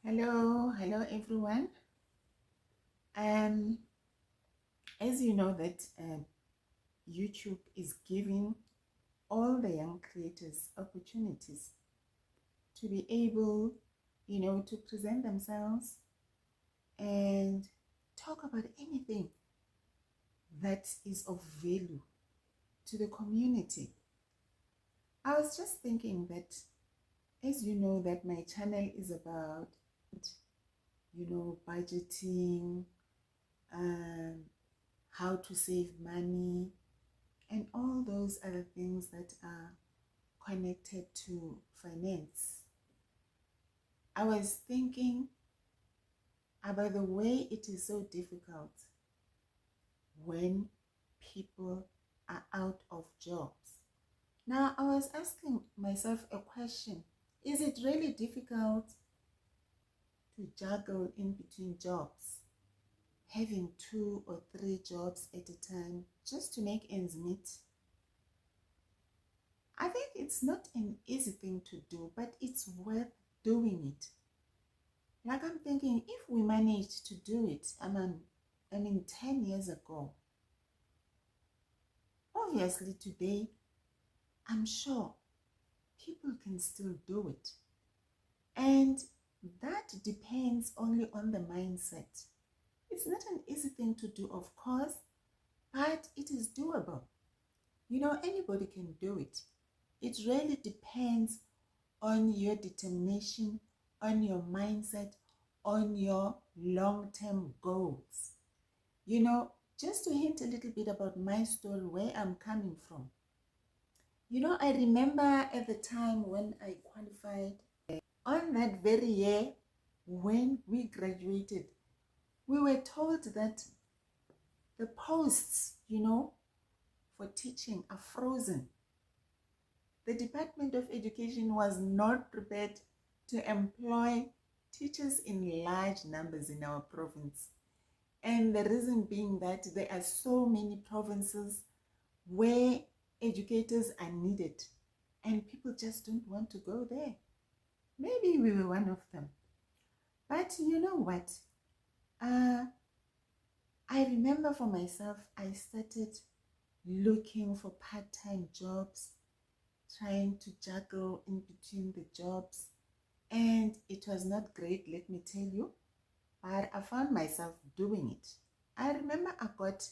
Hello everyone. Um, as you know that YouTube is giving all the young creators opportunities to be able, to present themselves and talk about anything that is of value to the community. I was just thinking that, as you know, that my channel is about, budgeting, um, how to save money, and all those other things that are connected to finance. I was thinking about the way it is so difficult when people are out of jobs. Now, I was asking myself a question. Is it really difficult to juggle in between jobs, having 2 or 3 jobs at a time just to make ends meet? I think it's not an easy thing to do, but it's worth doing it. Like, I'm thinking, if we managed to do it, 10 years ago, obviously today, I'm sure people can still do it. And that depends only on the mindset. It's not an easy thing to do, of course, but it is doable. Anybody can do it. It really depends on your determination, on your mindset, on your long-term goals. Just to hint a little bit about my story, where I'm coming from. I remember at the time when I qualified, on that very year when we graduated, we were told that the posts, for teaching are frozen. The Department of Education was not prepared to employ teachers in large numbers in our province. And the reason being that there are so many provinces where educators are needed and people just don't want to go there. Maybe we were one of them. But you know what? I remember for myself, I started looking for part-time jobs, trying to juggle in between the jobs, and it was not great, let me tell you, but I found myself doing it. I remember I got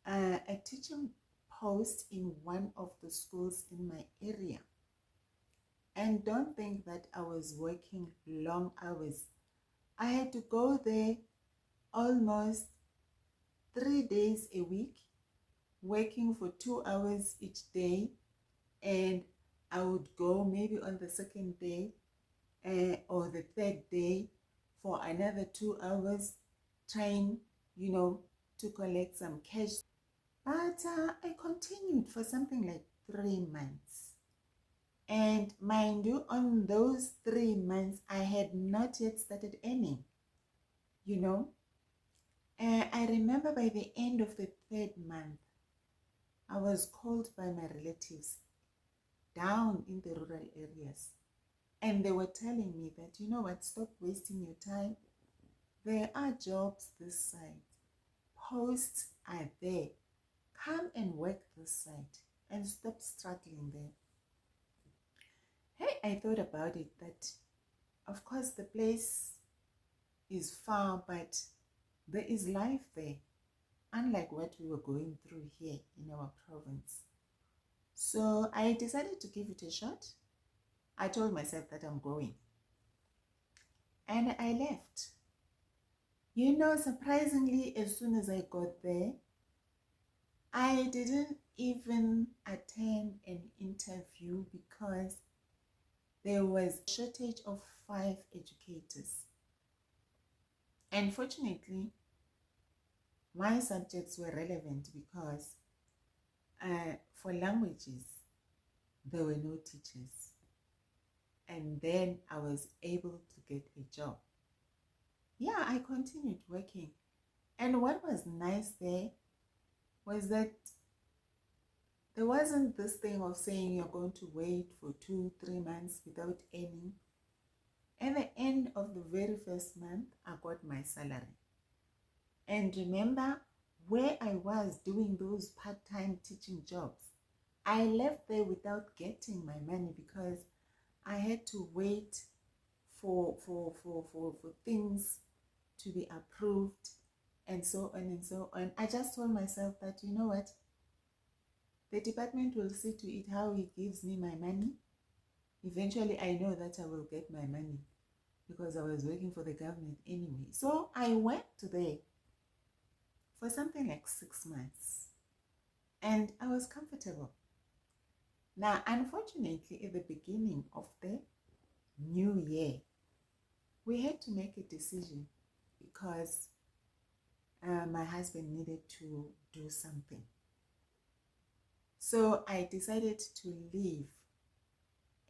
a teaching post in one of the schools in my area, and don't think that I was working long hours. I had to go there almost 3 days a week, working for 2 hours each day, and I would go maybe on the second day or the third day for another 2 hours, trying, to collect some cash. But I continued for something like 3 months. And mind you, on those 3 months, I had not yet started earning, I remember by the end of the 3rd month, I was called by my relatives down in the rural areas. And they were telling me that, you know what, stop wasting your time. There are jobs this side. Posts are there. Come and work this side and stop struggling there. Hey, I thought about it that, of course, the place is far, but there is life there, unlike what we were going through here in our province. So I decided to give it a shot. I told myself that I'm going. And I left. Surprisingly, as soon as I got there, I didn't even attend an interview because there was a shortage of 5 educators. And fortunately, my subjects were relevant because for languages, there were no teachers. And then I was able to get a job. Yeah, I continued working. And what was nice there was that there wasn't this thing of saying you're going to wait for 2-3 months without earning. At the end of the very first month, I got my salary. And remember, where I was doing those part-time teaching jobs, I left there without getting my money because I had to wait for things to be approved and so on and so on. I just told myself that, you know what, the department will see to it how he gives me my money. Eventually, I know that I will get my money because I was working for the government anyway. So I went there for something like 6 months and I was comfortable. Now, unfortunately, at the beginning of the new year, we had to make a decision because my husband needed to do something. So I decided to leave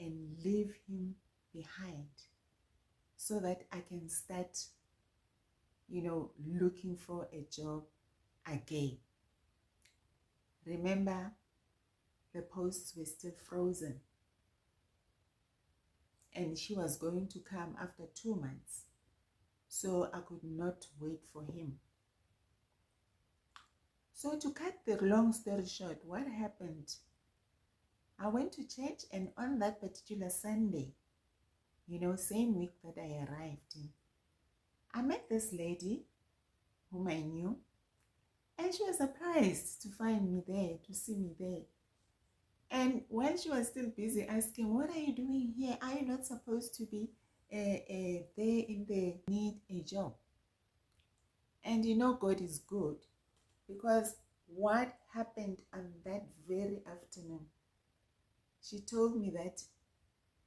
and leave him behind so that I can start, looking for a job again. Remember, the posts were still frozen and she was going to come after 2 months. So I could not wait for him. So to cut the long story short, what happened? I went to church, and on that particular Sunday, same week that I arrived in, I met this lady whom I knew, and she was surprised to find me there, to see me there. And while she was still busy asking, what are you doing here? Are you not supposed to be there in the need a job? And God is good, because what happened on that very afternoon, she told me that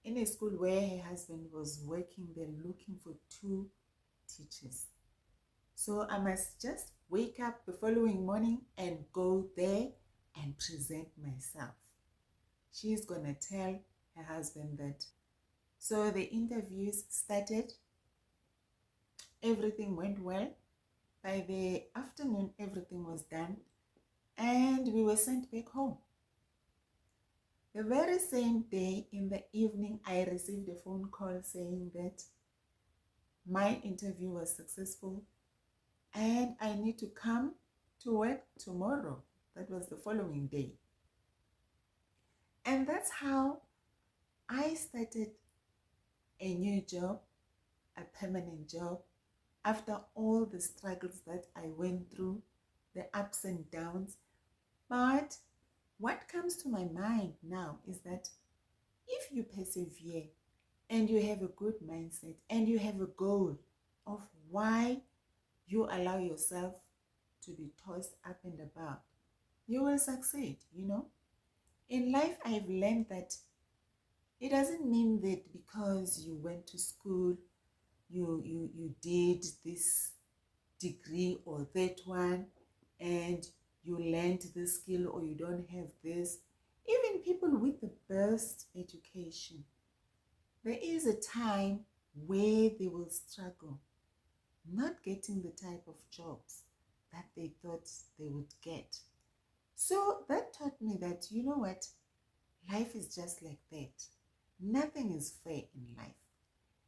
in a school where her husband was working, they're looking for 2 teachers. So I must just wake up the following morning and go there and present myself. She's gonna tell her husband that. So the interviews started. Everything went well. By the afternoon, everything was done and we were sent back home. The very same day in the evening, I received a phone call saying that my interview was successful and I need to come to work tomorrow. That was the following day. And that's how I started a new job, a permanent job, after all the struggles that I went through, the ups and downs. But what comes to my mind now is that if you persevere and you have a good mindset and you have a goal of why you allow yourself to be tossed up and about, you will succeed. In life, I've learned that it doesn't mean that because you went to school, you did this degree or that one, and you learned this skill, or you don't have this. Even people with the best education, there is a time where they will struggle not getting the type of jobs that they thought they would get. So that taught me that, you know what, life is just like that. Nothing is fair in life.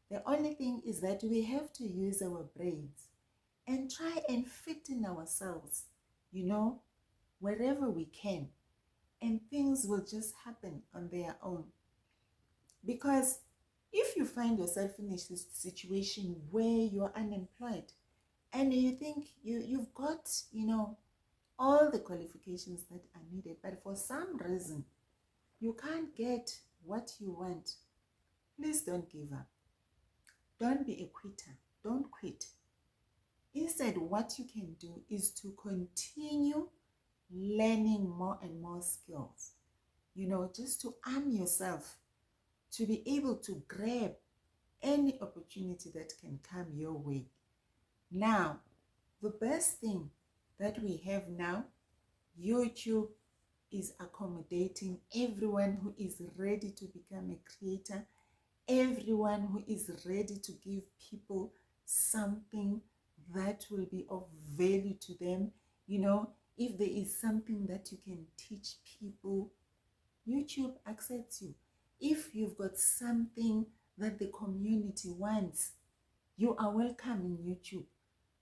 The only thing is that we have to use our brains and try and fit in ourselves, wherever we can. And things will just happen on their own. Because if you find yourself in a situation where you're unemployed and you think you've got, all the qualifications that are needed, but for some reason you can't get what you want, please don't give up. Don't be a quitter. Don't quit. Instead, what you can do is to continue learning more and more skills, just to arm yourself to be able to grab any opportunity that can come your way. Now, the best thing that we have now, YouTube is accommodating everyone who is ready to become a creator, everyone who is ready to give people something that will be of value to them. If there is something that you can teach people, YouTube accepts you. If you've got something that the community wants, you are welcome in YouTube.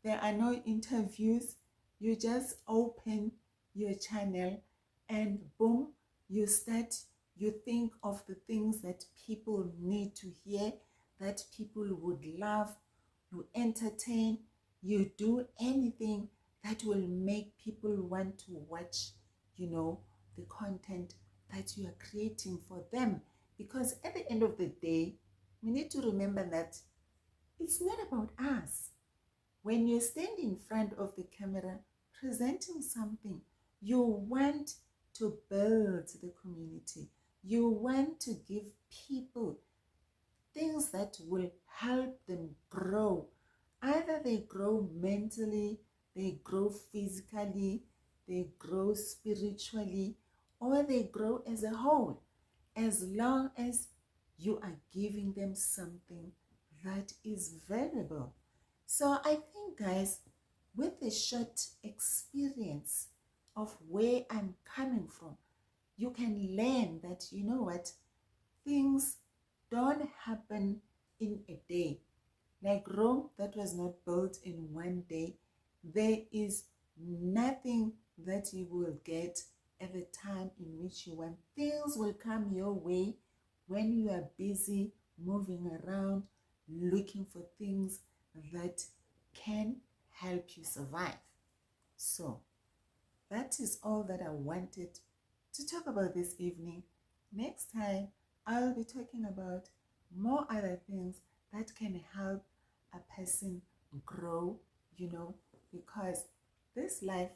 There are no interviews. You just open your channel and boom, you think of the things that people need to hear, that people would love. You entertain, you do anything that will make people want to watch, the content that you are creating for them. Because at the end of the day, we need to remember that it's not about us. When you stand in front of the camera presenting something, you want to build the community. You want to give people things that will help them grow. Either they grow mentally, they grow physically, they grow spiritually, or they grow as a whole, as long as you are giving them something that is valuable. So I think, guys, with the short experience of where I'm coming from, you can learn that, things don't happen in a day. Like Rome, that was not built in one day. There is nothing that you will get at the time in which you want. Things will come your way when you are busy moving around, looking for things that can help you survive. So that is all that I wanted to talk about this evening. Next time, I'll be talking about more other things that can help a person grow, because this life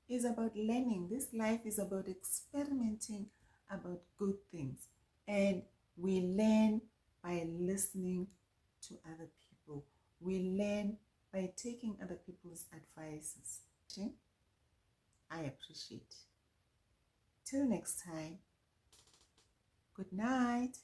is about learning. This life is about experimenting about good things. And we learn by listening to other people. We learn by taking other people's advices. I appreciate. Till next time, good night.